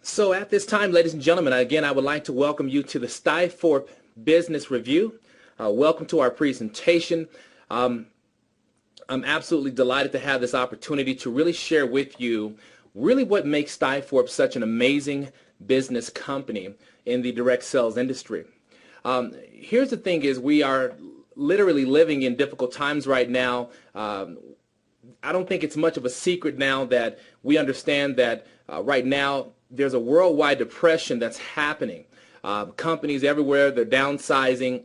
So at this time, ladies and gentlemen, again, I would like to welcome you to the Stiforp Business Review. Welcome to our presentation. I'm absolutely delighted to have this opportunity to really share with you really what makes Stiforp such an amazing business company in the direct sales industry. Here's the thing is we are literally living in difficult times right now. I don't think it's much of a secret now that we understand that right now there's a worldwide depression that's happening. Companies everywhere, they're downsizing.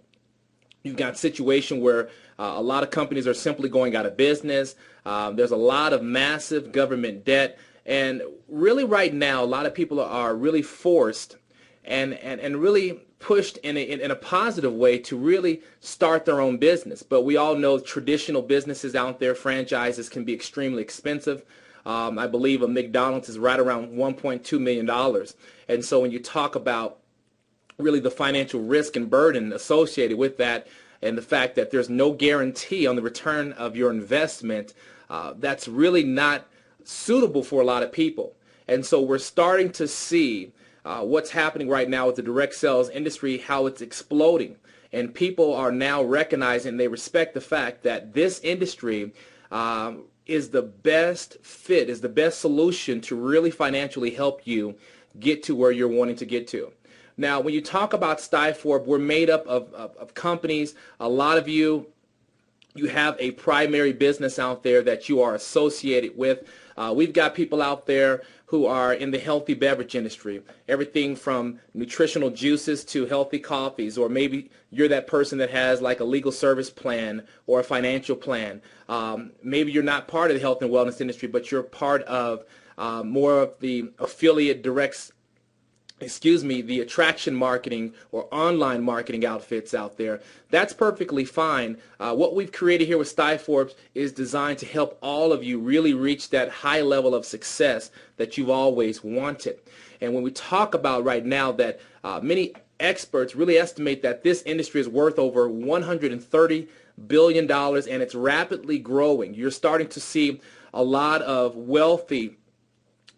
You've got a situation where a lot of companies are simply going out of business. There's a lot of massive government debt. And really right now, a lot of people are really forced and really pushed in a positive way to really start their own business. But we all know traditional businesses out there, franchises, can be extremely expensive. I believe a McDonald's is right around $1.2 million. And so when you talk about really the financial risk and burden associated with that and the fact that there's no guarantee on the return of your investment, that's really not suitable for a lot of people. And so we're starting to see what's happening right now with the direct sales industry, how it's exploding. And people are now recognizing, they respect the fact that this industry is the best fit, is the best solution to really financially help you get to where you're wanting to get to. Now, when you talk about Stiforp, we're made up of companies. A lot of you have a primary business out there that you are associated with. We've got people out there who are in the healthy beverage industry, everything from nutritional juices to healthy coffees, or maybe you're that person that has like a legal service plan or a financial plan. Maybe you're not part of the health and wellness industry, but you're part of more of the affiliate the attraction marketing or online marketing outfits out there. That's perfectly fine. What we've created here with Stiforp is designed to help all of you really reach that high level of success that you've always wanted. And when we talk about right now that many experts really estimate that this industry is worth over $130 billion and it's rapidly growing. You're starting to see a lot of wealthy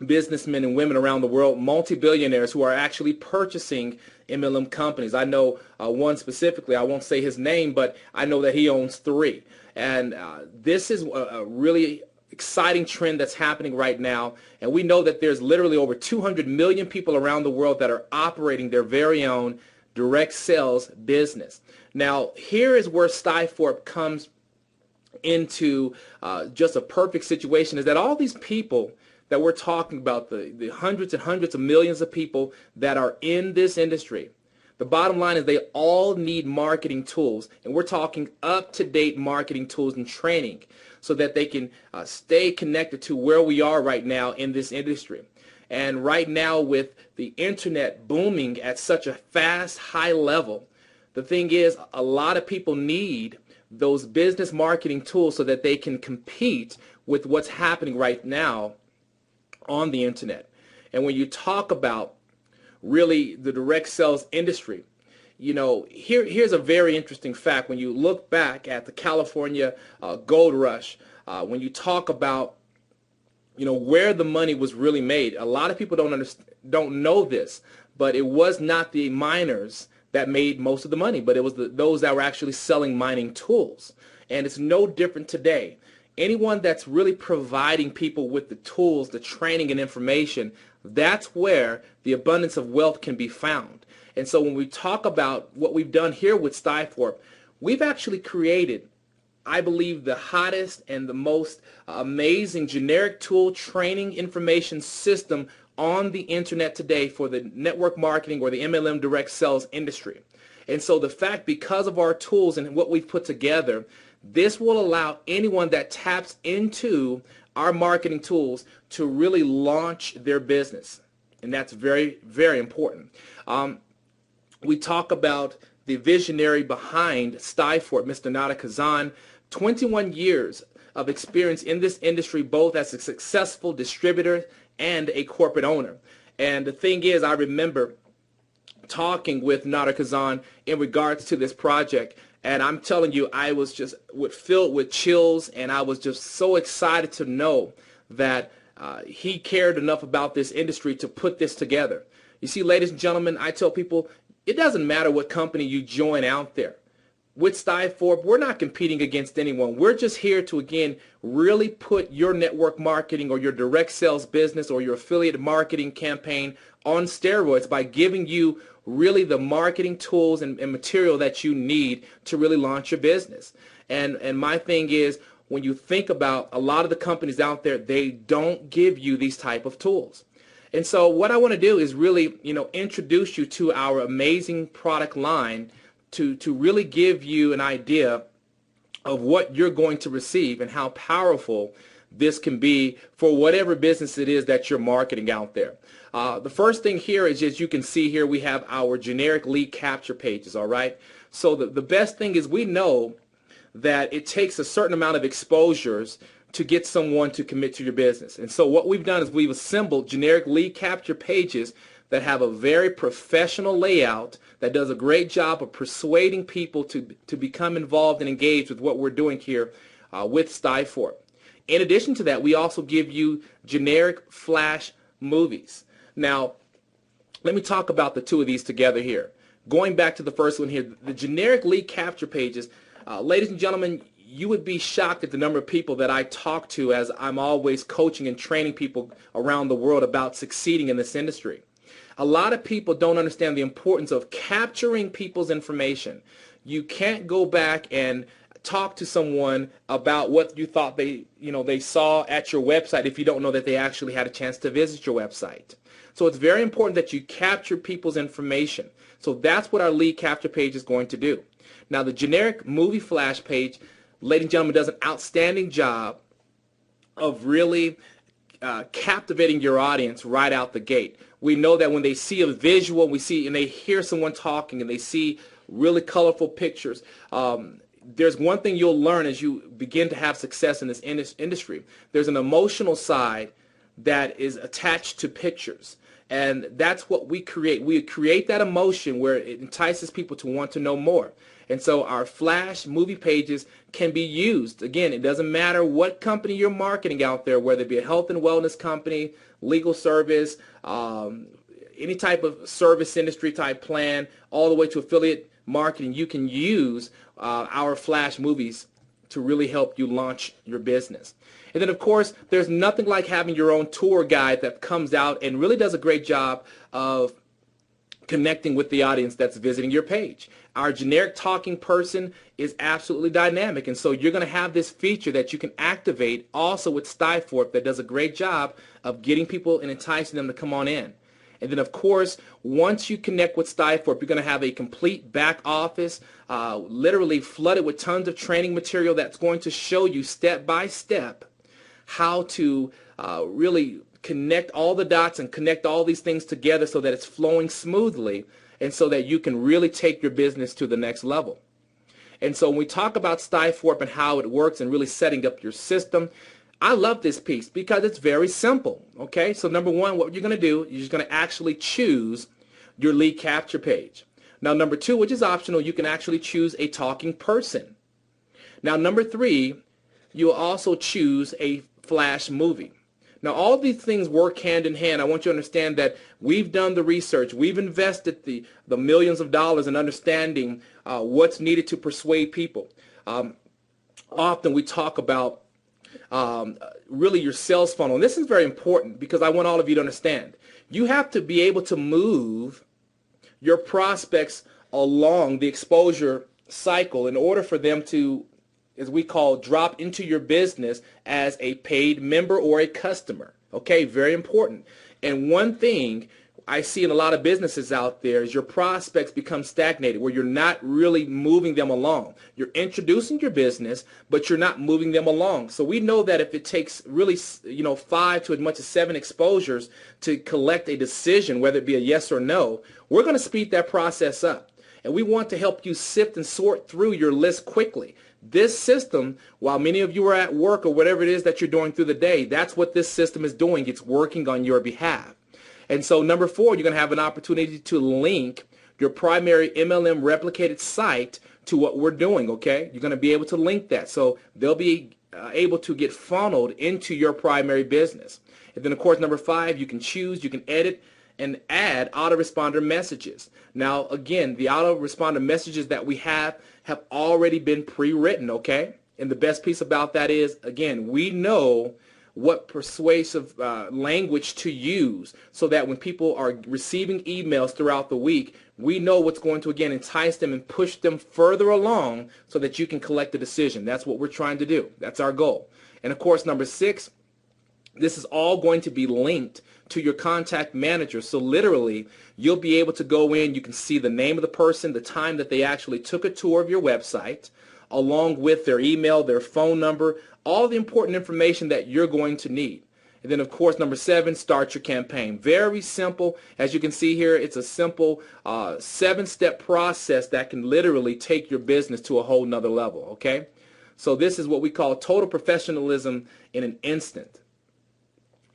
businessmen and women around the world, multi-billionaires who are actually purchasing MLM companies. I know one specifically, I won't say his name, but I know that he owns 3. And this is a really exciting trend that's happening right now. And we know that there's literally over 200 million people around the world that are operating their very own direct sales business. Now, here is where Stiforp comes into just a perfect situation, is that all these people that we're talking about, the hundreds and hundreds of millions of people that are in this industry, the bottom line is they all need marketing tools, and we're talking up-to-date marketing tools and training so that they can stay connected to where we are right now in this industry. And right now, with the internet booming at such a fast, high level, the thing is a lot of people need those business marketing tools so that they can compete with what's happening right now on the internet. And when you talk about really the direct sales industry, you know, here's a very interesting fact. When you look back at the California gold rush, when you talk about, you know, where the money was really made, a lot of people don't know this, but it was not the miners that made most of the money, but it was those that were actually selling mining tools. And it's no different today. Anyone that's really providing people with the tools, the training and information, that's where the abundance of wealth can be found. And so when we talk about what we've done here with Stiforp, we've actually created, I believe, the hottest and the most amazing generic tool training information system on the internet today for the network marketing or the MLM direct sales industry. And so the fact, because of our tools and what we've put together, this will allow anyone that taps into our marketing tools to really launch their business. And that's very, very important. We talk about the visionary behind Stiforp, Mr. Nada Kazan, 21 years of experience in this industry, both as a successful distributor and a corporate owner. And the thing is, I remember talking with Nada Kazan in regards to this project, and I'm telling you, I was just filled with chills, and I was just so excited to know that he cared enough about this industry to put this together. You see, ladies and gentlemen, I tell people, it doesn't matter what company you join out there. With Stiforp, we're not competing against anyone. We're just here to, again, really put your network marketing or your direct sales business or your affiliate marketing campaign on steroids by giving you really the marketing tools and material that you need to really launch your business. And my thing is, when you think about a lot of the companies out there, they don't give you these type of tools. And so what I want to do is really, introduce you to our amazing product line to really give you an idea of what you're going to receive and how powerful this can be for whatever business it is that you're marketing out there. The first thing here is, as you can see here, we have our generic lead capture pages, all right? So the best thing is, we know that it takes a certain amount of exposures to get someone to commit to your business. And so what we've done is we've assembled generic lead capture pages that have a very professional layout that does a great job of persuading people to become involved and engaged with what we're doing here with Stiforp. In addition to that, we also give you generic flash movies. Now, let me talk about the two of these together here. Going back to the first one here, the generic lead capture pages, ladies and gentlemen, you would be shocked at the number of people that I talk to as I'm always coaching and training people around the world about succeeding in this industry. A lot of people don't understand the importance of capturing people's information. You can't go back and talk to someone about what you thought they saw at your website if you don't know that they actually had a chance to visit your website. So it's very important that you capture people's information. So that's what our lead capture page is going to do. Now, the generic movie flash page, ladies and gentlemen, does an outstanding job of really captivating your audience right out the gate. We know that when they see a visual, and they hear someone talking, and they see really colorful pictures, there's one thing you'll learn as you begin to have success in this industry. There's an emotional side that is attached to pictures. And that's what we create. We create that emotion where it entices people to want to know more. And so our flash movie pages can be used. Again, it doesn't matter what company you're marketing out there, whether it be a health and wellness company, legal service, any type of service industry type plan, all the way to affiliate marketing. You can use our flash movies to really help you launch your business. And then, of course, there's nothing like having your own tour guide that comes out and really does a great job of connecting with the audience that's visiting your page. Our generic talking person is absolutely dynamic, and so you're going to have this feature that you can activate also with Stiforp that does a great job of getting people and enticing them to come on in. And then, of course, once you connect with Stiforp, you're going to have a complete back office, literally flooded with tons of training material that's going to show you step by step how to really connect all the dots and connect all these things together so that it's flowing smoothly and so that you can really take your business to the next level. And so when we talk about Stiforp and how it works and really setting up your system, I love this piece because it's very simple. Okay, so number one, what you're going to do, you're just going to actually choose your lead capture page. Now, number two, which is optional, you can actually choose a talking person. Now, number three, you'll also choose a flash movie. Now, all these things work hand in hand. I want you to understand that we've done the research. We've invested the millions of dollars in understanding what's needed to persuade people. Often we talk about really your sales funnel. And this is very important because I want all of you to understand. You have to be able to move your prospects along the exposure cycle in order for them to, as we call, drop into your business as a paid member or a customer. Okay, very important. And one thing I see in a lot of businesses out there is your prospects become stagnated, where you're not really moving them along. You're introducing your business, but you're not moving them along. So we know that if it takes really, 5 to as much as 7 exposures to collect a decision, whether it be a yes or no, we're going to speed that process up. And we want to help you sift and sort through your list quickly. This system, while many of you are at work or whatever it is that you're doing through the day, that's what this system is doing. It's working on your behalf. And so number 4, you're going to have an opportunity to link your primary MLM replicated site to what we're doing, okay? You're going to be able to link that. So they'll be able to get funneled into your primary business. And then, of course, number 5, you can choose, you can edit and add autoresponder messages. Now, again, the autoresponder messages that we have already been pre-written, okay? And the best piece about that is, again, we know what persuasive language to use so that when people are receiving emails throughout the week, we know what's going to, again, entice them and push them further along so that you can collect a decision. That's what we're trying to do. That's our goal. And, of course, number 6, this is all going to be linked to your contact manager. So literally, you'll be able to go in, you can see the name of the person, the time that they actually took a tour of your website, along with their email, their phone number, all the important information that you're going to need. And then, of course, number 7, start your campaign. Very simple. As you can see here, it's a simple 7-step process that can literally take your business to a whole nother level, okay? So this is what we call total professionalism in an instant.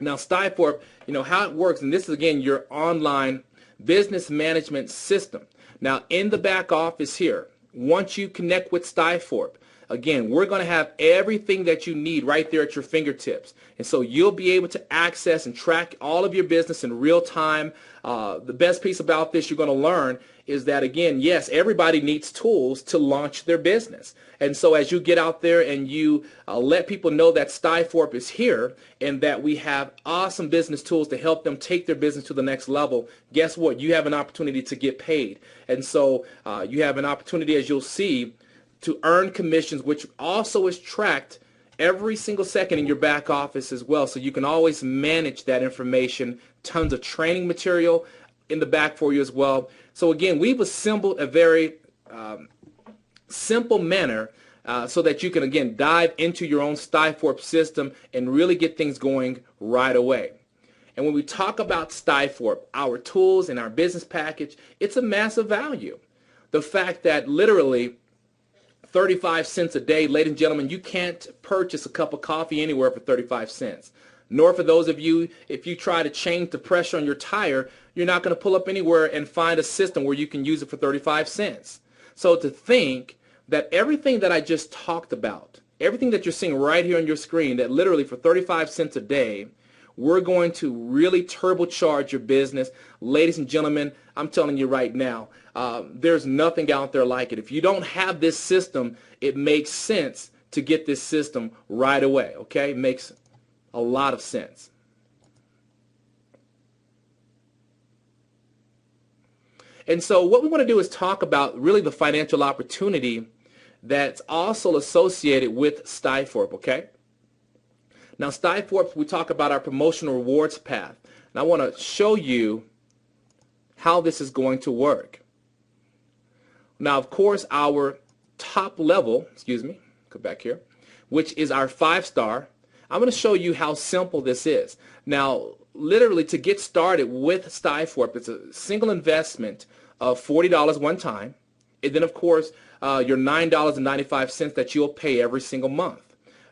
Now, Stiforp, you know how it works, and this is, again, your online business management system. Now, in the back office here, once you connect with Stiforp, again, we're going to have everything that you need right there at your fingertips. And so you'll be able to access and track all of your business in real time. The best piece about this you're going to learn is that, again, yes, everybody needs tools to launch their business. And so as you get out there and you let people know that Stiforp is here and that we have awesome business tools to help them take their business to the next level, guess what? You have an opportunity to get paid. And so you have an opportunity, as you'll see, to earn commissions, which also is tracked every single second in your back office as well. So you can always manage that information, tons of training material in the back for you as well. So again, we've assembled a very simple manner so that you can, again, dive into your own Stiforp system and really get things going right away. And when we talk about Stiforp, our tools and our business package, it's a massive value. The fact that literally 35 cents a day, ladies and gentlemen, you can't purchase a cup of coffee anywhere for 35 cents. Nor for those of you, if you try to change the pressure on your tire, you're not going to pull up anywhere and find a system where you can use it for 35 cents. So to think that everything that I just talked about, everything that you're seeing right here on your screen, that literally for 35 cents a day, we're going to really turbocharge your business. Ladies and gentlemen, I'm telling you right now, there's nothing out there like it. If you don't have this system, it makes sense to get this system right away, okay? It makes a lot of sense. And so what we want to do is talk about really the financial opportunity that's also associated with Stiforp, okay? Now, Stiforp, we talk about our promotional rewards path. And I want to show you how this is going to work. Now, of course, our top level, go back here, which is our 5-star, I'm going to show you how simple this is. Now, literally, to get started with Stiforp, it's a single investment of $40 one time, and then, of course, your $9.95 that you'll pay every single month.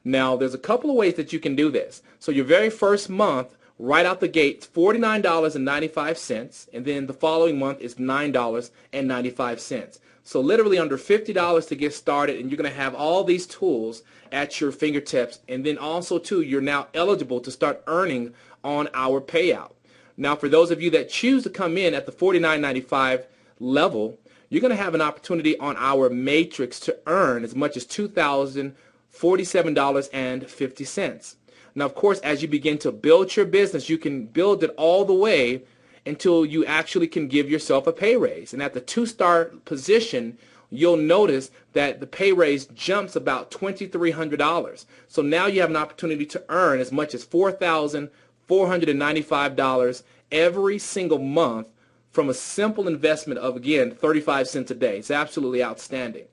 Now, there's a couple of ways that you can do this. So your very first month, right out the gate, $49.95, and then the following month is $9.95. So literally under $50 to get started, and you're going to have all these tools at your fingertips. And then also, too, you're now eligible to start earning on our payout. Now, for those of you that choose to come in at the $49.95 level, you're going to have an opportunity on our matrix to earn as much as $2,047.50. Now, of course, as you begin to build your business, you can build it all the way until you actually can give yourself a pay raise. And at the 2-star position, you'll notice that the pay raise jumps about $2,300. So now you have an opportunity to earn as much as $4,495 every single month from a simple investment of, again, 35 cents a day. It's absolutely outstanding.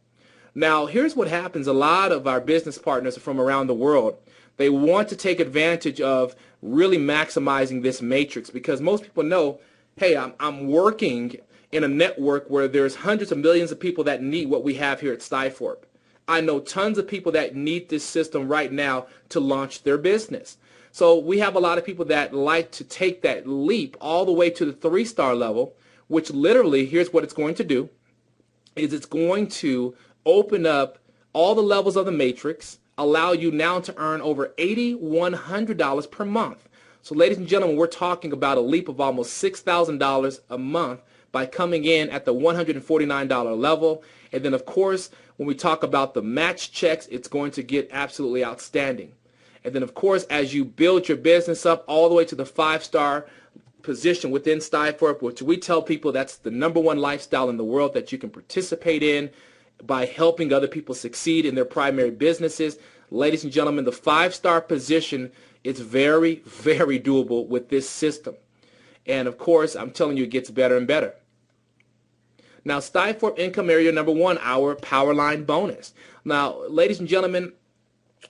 Now, here's what happens. A lot of our business partners from around the world, they want to take advantage of really maximizing this matrix, because most people know, hey, I'm working in a network where there's hundreds of millions of people that need what we have here at Stiforp. I know tons of people that need this system right now to launch their business. So we have a lot of people that like to take that leap all the way to the 3-star level, which literally, here's what it's going to do, is it's going to open up all the levels of the matrix, allow you now to earn over $8,100 per month. So ladies and gentlemen, we're talking about a leap of almost $6,000 a month by coming in at the $149 level. And then of course, when we talk about the match checks, it's going to get absolutely outstanding. And then of course, as you build your business up all the way to the 5-star position within Stiforp, which we tell people that's the #1 lifestyle in the world that you can participate in by helping other people succeed in their primary businesses. Ladies and gentlemen, the 5-star position is very, very doable with this system. And of course, I'm telling you, it gets better and better. Now, Stiforp income area #1, our power line bonus. Now, ladies and gentlemen,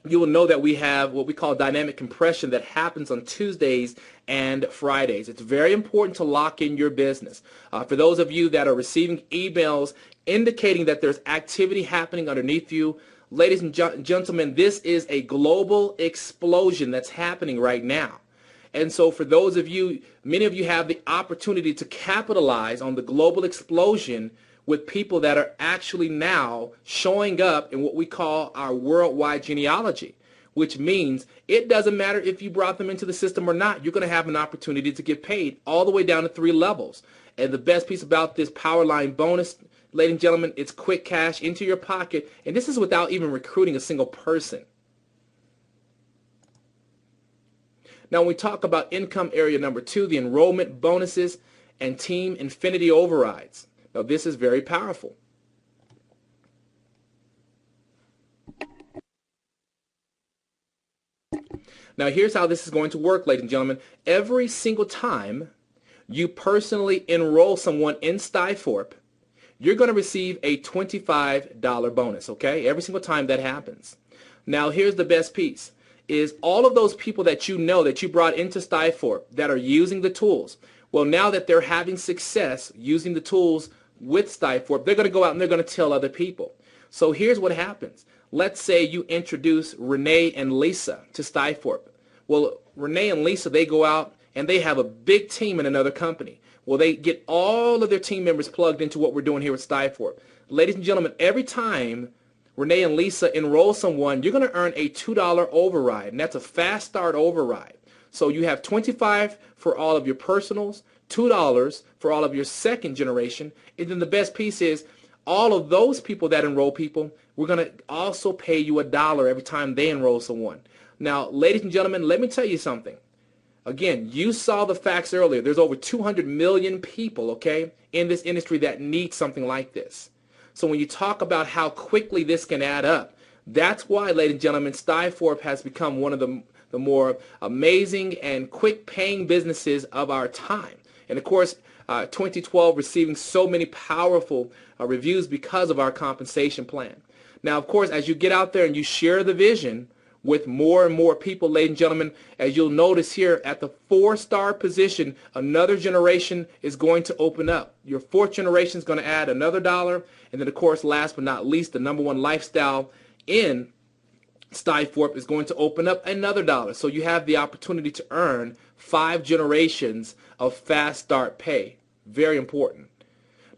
you will know that we have what we call dynamic compression that happens on Tuesdays and Fridays. It's very important to lock in your business. For those of you that are receiving emails indicating that there's activity happening underneath you, ladies and gentlemen, this is a global explosion that's happening right now. And so for those of you, many of you have the opportunity to capitalize on the global explosion with people that are actually now showing up in what we call our worldwide genealogy, which means it doesn't matter if you brought them into the system or not, you're going to have an opportunity to get paid all the way down to 3 levels. And the best piece about this power line bonus, ladies and gentlemen, it's quick cash into your pocket, and this is without even recruiting a single person. Now, when we talk about income area #2, the enrollment bonuses and team infinity overrides. Now, this is very powerful. Now, here's how this is going to work, ladies and gentlemen. Every single time you personally enroll someone in Stiforp, you're going to receive a $25 bonus, okay? Every single time that happens. Now, here's the best piece. Is all of those people that you know that you brought into Stiforp that are using the tools, well, now that they're having success using the tools with Stiforp, they're going to go out and they're going to tell other people. So here's what happens. Let's say you introduce Renee and Lisa to Stiforp. Well, Renee and Lisa, they go out and they have a big team in another company. Well, they get all of their team members plugged into what we're doing here with Stiforp. Ladies and gentlemen, every time Renee and Lisa enroll someone, you're going to earn a $2 override, and that's a fast start override. So you have $25 for all of your personals, $2 for all of your second generation, and then the best piece is all of those people that enroll people, we're going to also pay you $1 every time they enroll someone. Now, ladies and gentlemen, let me tell you something. Again, you saw the facts earlier. There's over 200 million people, okay, in this industry that need something like this. So when you talk about how quickly this can add up, that's why, ladies and gentlemen, Stiforp has become one of the more amazing and quick paying businesses of our time. And of course, 2012 receiving so many powerful reviews because of our compensation plan. Now, of course, as you get out there and you share the vision with more and more people, ladies and gentlemen, as you'll notice here at the 4-star position, another generation is going to open up. Your 4th generation is going to add another $1. And then, of course, last but not least, the #1 lifestyle in Stiforp is going to open up another $1. So you have the opportunity to earn 5 generations of fast start pay. Very important.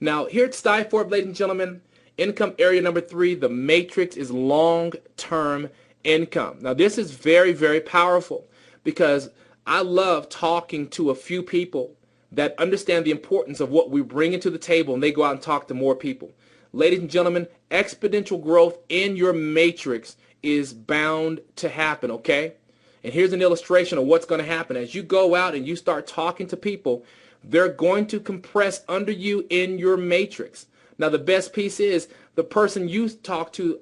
Now, here at Stiforp, ladies and gentlemen, income area #3, the matrix is long-term income. Now, this is very, very powerful because I love talking to a few people that understand the importance of what we bring into the table, and they go out and talk to more people. Ladies and gentlemen, exponential growth in your matrix is bound to happen, okay? And here's an illustration of what's going to happen. As you go out and you start talking to people, they're going to compress under you in your matrix. Now, the best piece is the person you talk to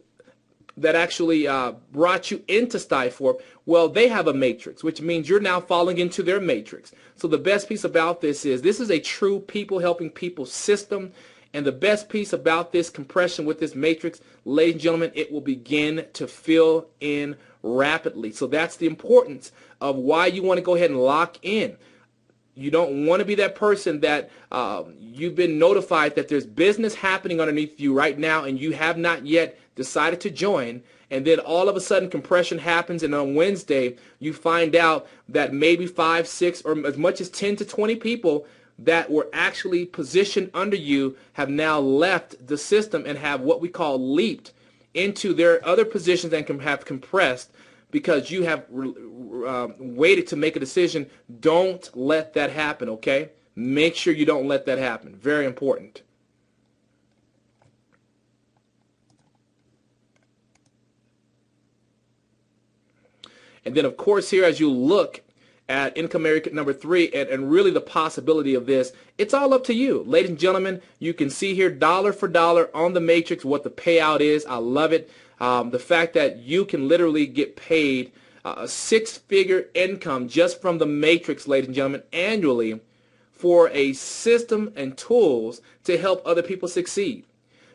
that actually brought you into Stiforp, well, they have a matrix, which means you're now falling into their matrix. So the best piece about this is a true people helping people system. And the best piece about this compression with this matrix, ladies and gentlemen, it will begin to fill in rapidly. So that's the importance of why you want to go ahead and lock in. You don't want to be that person that you've been notified that there's business happening underneath you right now and you have not yet decided to join, and then all of a sudden compression happens, and on Wednesday you find out that maybe 5, 6, or as much as 10 to 20 people that were actually positioned under you have now left the system and have what we call leaped into their other positions and have compressed because you have waited to make a decision. Don't let that happen, okay? Make sure you don't let that happen. Very important. And then, of course, here as you look at income area number 3 and really the possibility of this, it's all up to you. Ladies and gentlemen, you can see here dollar for dollar on the matrix what the payout is. I love it. The fact that you can literally get paid a 6-figure income just from the matrix, ladies and gentlemen, annually for a system and tools to help other people succeed.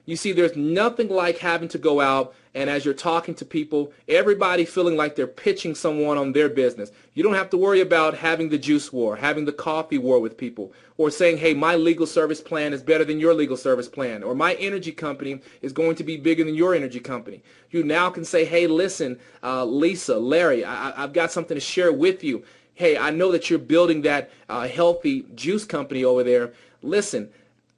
You see, there's nothing like having to go out and as you're talking to people, everybody feeling like they're pitching someone on their business. You don't have to worry about having the juice war, having the coffee war with people, or saying, hey, my legal service plan is better than your legal service plan, or my energy company is going to be bigger than your energy company. You now can say, hey, listen, Lisa, Larry, I've got something to share with you. Hey, I know that you're building that healthy juice company over there. Listen,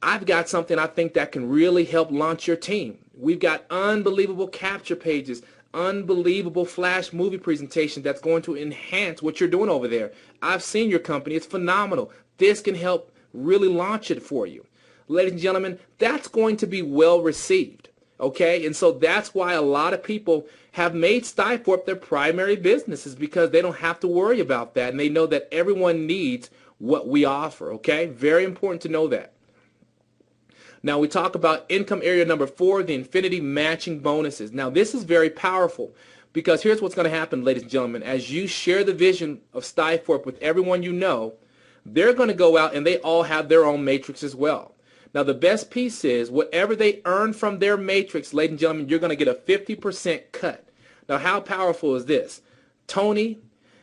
I've got something I think that can really help launch your team. We've got unbelievable capture pages, unbelievable flash movie presentation that's going to enhance what you're doing over there. I've seen your company. It's phenomenal. This can help really launch it for you. Ladies and gentlemen, that's going to be well received. Okay? And so that's why a lot of people have made Stiforp their primary business, is because they don't have to worry about that, and they know that everyone needs what we offer. Okay? Very important to know that. Now we talk about income area number 4, the infinity matching bonuses. Now this is very powerful because here's what's going to happen, ladies and gentlemen. As you share the vision of Stiforp with everyone you know, they're going to go out and they all have their own matrix as well. Now the best piece is whatever they earn from their matrix, ladies and gentlemen, you're going to get a 50% cut. Now how powerful is this? Tony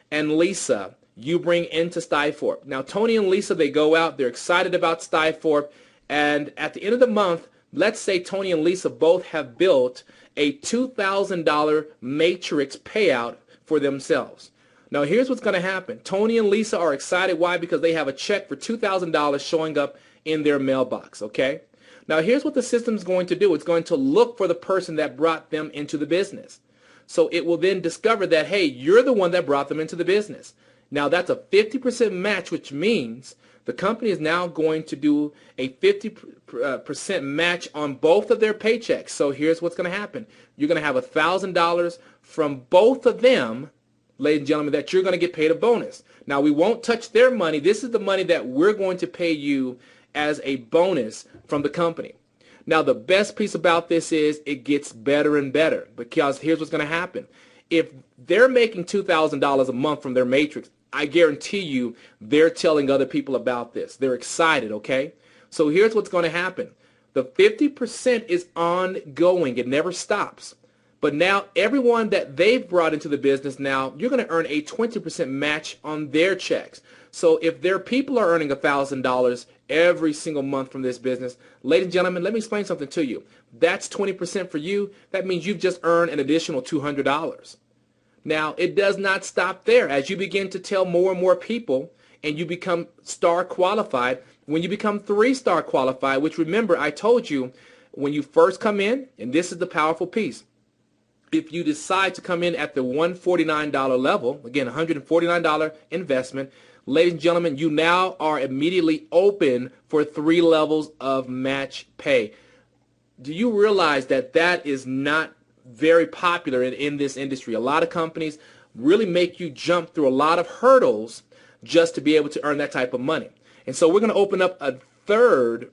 and Lisa, you bring into Stiforp. Now Tony and Lisa, they go out, they're excited about Stiforp. And at the end of the month, let's say Tony and Lisa both have built a $2,000 matrix payout for themselves. Now here's what's going to happen. Tony and Lisa are excited. Why? Because they have a check for $2,000 showing up in their mailbox. Okay? Now here's what the system is going to do. It's going to look for the person that brought them into the business. So it will then discover that, hey, you're the one that brought them into the business. Now that's a 50% match, which means the company is now going to do a 50% match on both of their paychecks. So here's what's going to happen. You're going to have $1,000 from both of them, ladies and gentlemen, that you're going to get paid a bonus. Now, we won't touch their money. This is the money that we're going to pay you as a bonus from the company. Now, the best piece about this is it gets better and better, because here's what's going to happen. If they're making $2,000 a month from their matrix, I guarantee you they're telling other people about this. They're excited, okay? So here's what's going to happen. The 50% is ongoing. It never stops. But now everyone that they've brought into the business, now you're going to earn a 20% match on their checks. So if their people are earning $1,000 every single month from this business, ladies and gentlemen, let me explain something to you. That's 20% for you. That means you've just earned an additional $200. Now, it does not stop there. As you begin to tell more and more people and you become star qualified, when you become 3-star qualified, which remember I told you when you first come in, and this is the powerful piece, if you decide to come in at the $149 level, again, $149 investment, ladies and gentlemen, you now are immediately open for 3 levels of match pay. Do you realize that that is not very popular in this industry? A lot of companies really make you jump through a lot of hurdles just to be able to earn that type of money. And so we're going to open up a 3rd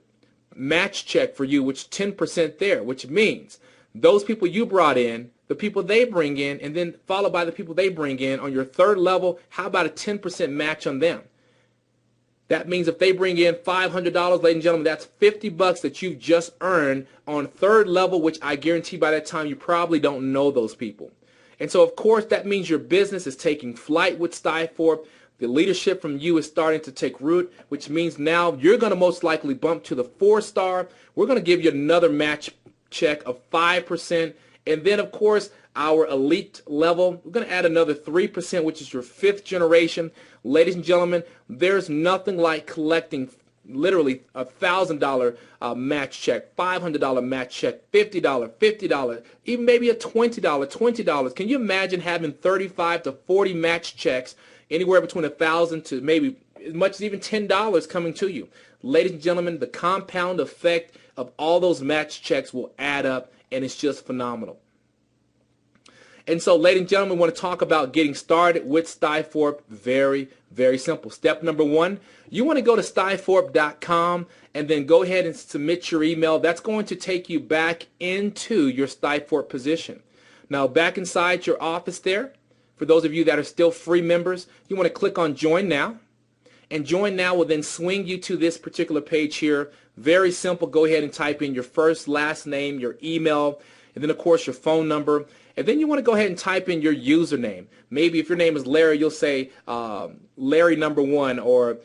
match check for you, which 10% there, which means those people you brought in, the people they bring in, and then followed by the people they bring in on your 3rd level, how about a 10% match on them? That means if they bring in $500, ladies and gentlemen, that's $50 that you've just earned on 3rd level, which I guarantee by that time you probably don't know those people. And so, of course, that means your business is taking flight with Stiforp. The leadership from you is starting to take root, which means now you're going to most likely bump to the 4-star. We're going to give you another match check of 5%. And then, of course, our elite level, we're going to add another 3%, which is your 5th generation. Ladies and gentlemen, there's nothing like collecting literally $1,000 match check, $500 match check, $50, $50, even maybe a $20, $20. Can you imagine having 35 to 40 match checks, anywhere between $1,000 to maybe as much as even $10 coming to you? Ladies and gentlemen, the compound effect of all those match checks will add up, and it's just phenomenal. And so, ladies and gentlemen, we want to talk about getting started with Stiforp. Very, very simple. Step number one, you want to go to stiforp.com and then go ahead and submit your email. That's going to take you back into your Stiforp position. Now, back inside your office there, for those of you that are still free members, you want to click on Join Now. And Join Now will then swing you to this particular page here. Very simple. Go ahead and type in your first, last name, your email, and then, of course, your phone number. And then you want to go ahead and type in your username. Maybe if your name is Larry, you'll say Larry number 1, or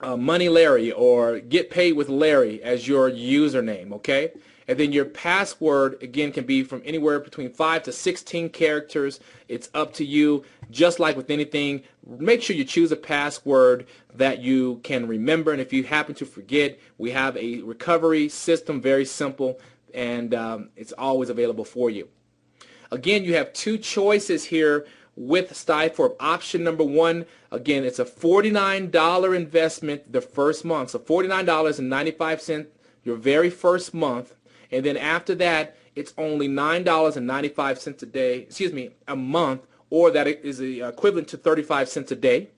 Money Larry, or Get Paid with Larry as your username, okay? And then your password, again, can be from anywhere between 5 to 16 characters. It's up to you. Just like with anything, make sure you choose a password that you can remember. And if you happen to forget, we have a recovery system, very simple, and it's always available for you. Again, you have two choices here with Stiforp. Option number one, again, it's a $49 investment the first month. So $49.95 your very first month. And then after that, it's only $9.95 a day, a month, or that is equivalent to 35 cents a day.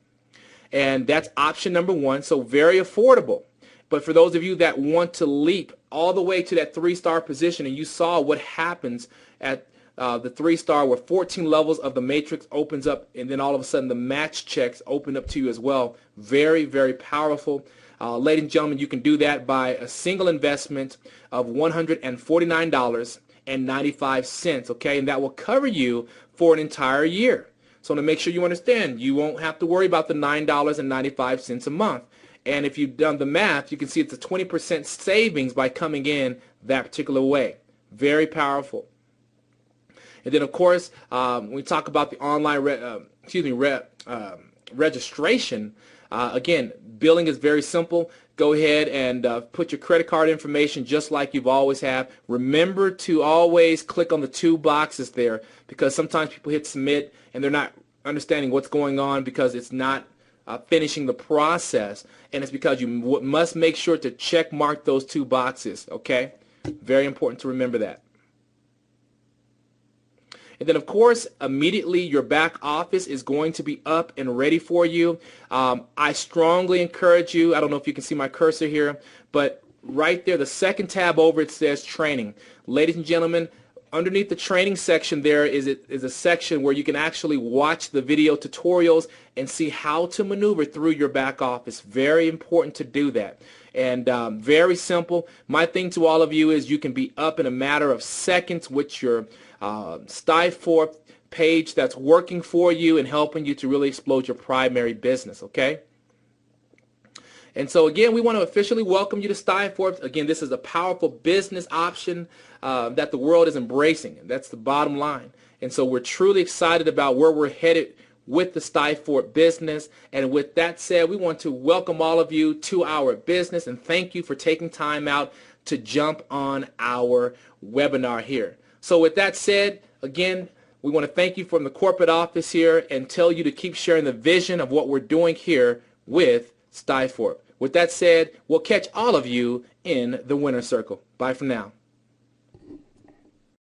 And that's option number one, so very affordable. But for those of you that want to leap all the way to that 3-star position, and you saw what happens at the 3-star where 14 levels of the matrix opens up, and then all of a sudden the match checks open up to you as well. Very, very powerful. Ladies and gentlemen, you can do that by a single investment of $149.95, okay? And that will cover you for an entire year. So to make sure you understand, you won't have to worry about the $9.95 a month. And if you've done the math, you can see it's a 20% savings by coming in that particular way. Very powerful. And then, of course, when we talk about the online registration, again, billing is very simple. Go ahead and put your credit card information just like you've always have. Remember to always click on the 2 boxes there, because sometimes people hit submit and they're not understanding what's going on because it's not finishing the process, and it's because you must make sure to check mark those 2 boxes, okay? Very important to remember that. And then, of course, immediately your back office is going to be up and ready for you. I strongly encourage you, I don't know if you can see my cursor here, but right there, the second tab over, it says training. Ladies and gentlemen, underneath the training section there is a section where you can actually watch the video tutorials and see how to maneuver through your back office. Very important to do that. And very simple. My thing to all of you is you can be up in a matter of seconds with your Stiforp page that's working for you and helping you to really explode your primary business, okay? And so again, we want to officially welcome you to Stiforp. Again, this is a powerful business option that the world is embracing. And that's the bottom line. And so we're truly excited about where we're headed with the Stiforp business. And with that said, we want to welcome all of you to our business and thank you for taking time out to jump on our webinar here. So with that said, again, we want to thank you from the corporate office here and tell you to keep sharing the vision of what we're doing here with Stiforp. With that said, we'll catch all of you in the winner's circle. Bye for now.